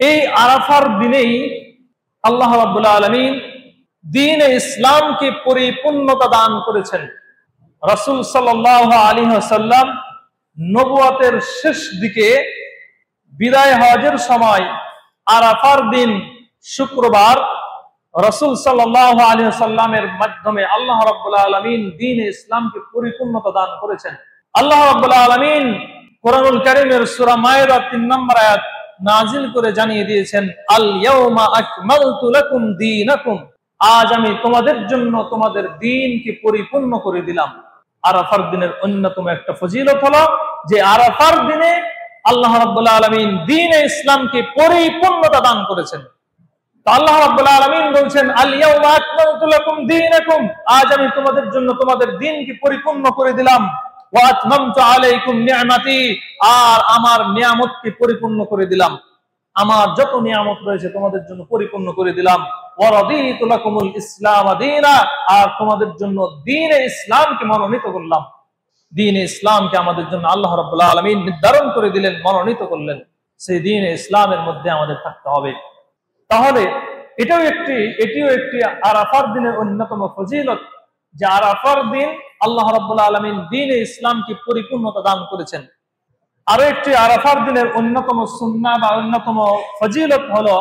এই আরাফার দিনেই আল্লাহ রাব্বুল আলামিন দ্বীন ইসলামকে পরিপূর্ণতা দান করেছেন। রাসূল সাল্লাল্লাহু আলাইহি ওয়াসাল্লাম নবুয়তের শেষ দিকে বিদায় হজের সময় আরাফার দিন শুক্রবার রাসূল সাল্লাল্লাহু আলাইহি ওয়াসাল্লামের মাধ্যমে আল্লাহ রাব্বুল আলামিন দ্বীন ইসলামকে পরিপূর্ণতা দান করেছেন। আল্লাহ রাব্বুল আলামিন কোরআনুল কারীমের সূরা মায়েদা 3 নম্বর আয়াত নাজিল করে জানিয়ে দিয়েছেন, আল ইয়াউমা আকমালতু লাকুম দীনাকুম, আজ আমি তোমাদের জন্য তোমাদের দ্বীনকে পরিপূর্ণ করে দিলাম। আরাফার দিনের অন্যতম একটা ফজিলত হলো যে আরাফার দিনে আল্লাহ রাব্বুল আলামিন দ্বীন ইসলামকে পরিপূর্ণতা দান করেছেন। তো আল্লাহ রাব্বুল আলামিন বলছেন, আল ইয়াউমা আকমালতু লাকুম দীনাকুম, আজ আমি তোমাদের জন্য তোমাদের দ্বীনকে পরিপূর্ণ করে দিলাম। ওয়া আতমামতু আলাইকুম নি'মাতি, আর আমার নিয়ামতকে পরিপূর্ণ করে দিলাম। আমার যত নিয়ামত রয়েছে তোমাদের জন্য পরিপূর্ণ করে দিলাম। ওয়া রাদিতু লাকুমুল ইসলাম দীনা, আর তোমাদের জন্য দ্বীন ইসলামকে মনোনীত করলাম। দ্বীন ইসলামকে আমাদের জন্য আল্লাহ রাব্বুল আলামিন নির্ধারণ করে দিলেন, মনোনীত করলেন। সেই দ্বীন ইসলামের মধ্যে আমাদের থাকতে হবে। তাহলে এটিও একটি আরাফার দিনের অন্যতম ফজিলত যে আরাফার দিন আল্লাহ রাব্বুল আলামিন দ্বীন ইসলামকে পরিপূর্ণতা দান করেছেন। আরো একটি আরাফার দিনের অন্যতম সুন্নাহ বা অন্যতম ফজিলত হলো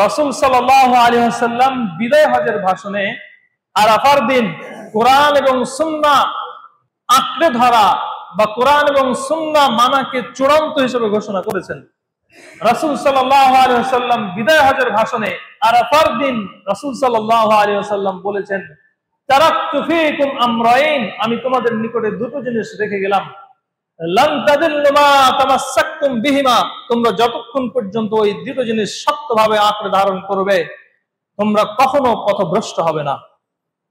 রাসূল সাল্লাল্লাহু আলাইহি ওয়াসাল্লাম বিদায় হজের ভাষণে আরাফার দিন কোরআন এবং সুন্নাহ আঁকড়ে ধরা বা কোরআন এবং সুন্নাহ মানাকে চূড়ান্ত হিসেবে ঘোষণা করেছেন। রাসূল সাল্লাল্লাহু আলাইহি ওয়াসাল্লাম বিদায় হজের ভাষণে আরাফার দিন রাসূল সাল্লাল্লাহু আলাইহি ওয়াসাল্লাম বলেছেন, তারাকতু ফীকুম আমরাইন, আমি তোমাদের নিকটে দুটো জিনিস রেখে গেলাম। লান তাদিল্লু মা তামাসসাকতুম বিহিমা, তোমরা যতক্ষণ পর্যন্ত ওই দুটো জিনিস শক্তভাবে আঁকড়ে ধারণ করবে তোমরা কখনো পথভ্রষ্ট হবে না।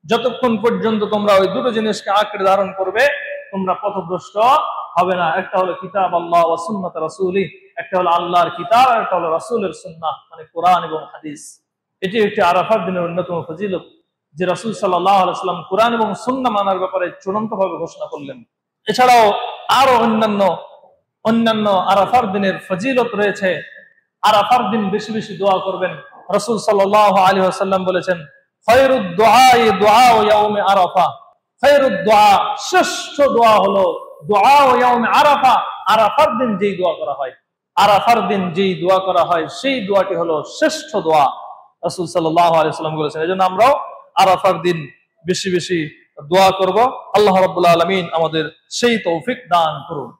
যতক্ষণ পর্যন্ত তোমরা ওই দুটো জিনিসকে আঁকড়ে ধারণ করবে তোমরা পথভ্রষ্ট হবে না। একটা হলো কিতাব আল্লাহ ওয়া সুন্নাত রাসূলিহি, একটা হলো আল্লাহর কিতাব আর একটা হলো রাসূলের সুন্নাহ মানে কোরআন এবং হাদিস। এটি একটি আরাফার দিনের অন্যতম ফজিলত যে রাসূল সাল্লাল্লাহু আলাইহি ওয়াসাল্লাম কোরআন এবং সুন্নাহ মানার ব্যাপারে চূড়ান্তভাবে ঘোষণা করলেন। এছাড়াও আরো অন্যান্য আরাফার দিনের ফজিলত রয়েছে। আরাফার দিন বেশি বেশি দোয়া করবেন। রাসূল সাল্লাল্লাহু আলাইহি ওয়াসাল্লাম বলেছেন, খায়রুদ দুআই দুআ ইয়াউমে আরাফা, খায়রুদ দুআ, শ্রেষ্ঠ দোয়া হলো দুআ ইয়াউমে আরাফা, আরাফার দিন যেই দোয়া করা হয়। আরাফার দিন যেই দোয়া করা হয় সেই দোয়াটি হলো শ্রেষ্ঠ দোয়া, রাসূল সাল্লাল্লাহু আলাইহি ওয়াসাল্লাম বলেছেন। এজন্য আমরাও আরাফার দিন বেশি বেশি দোয়া করব। আল্লাহ রাব্বুল আলামিন আমাদের সেই তৌফিক দান করুন।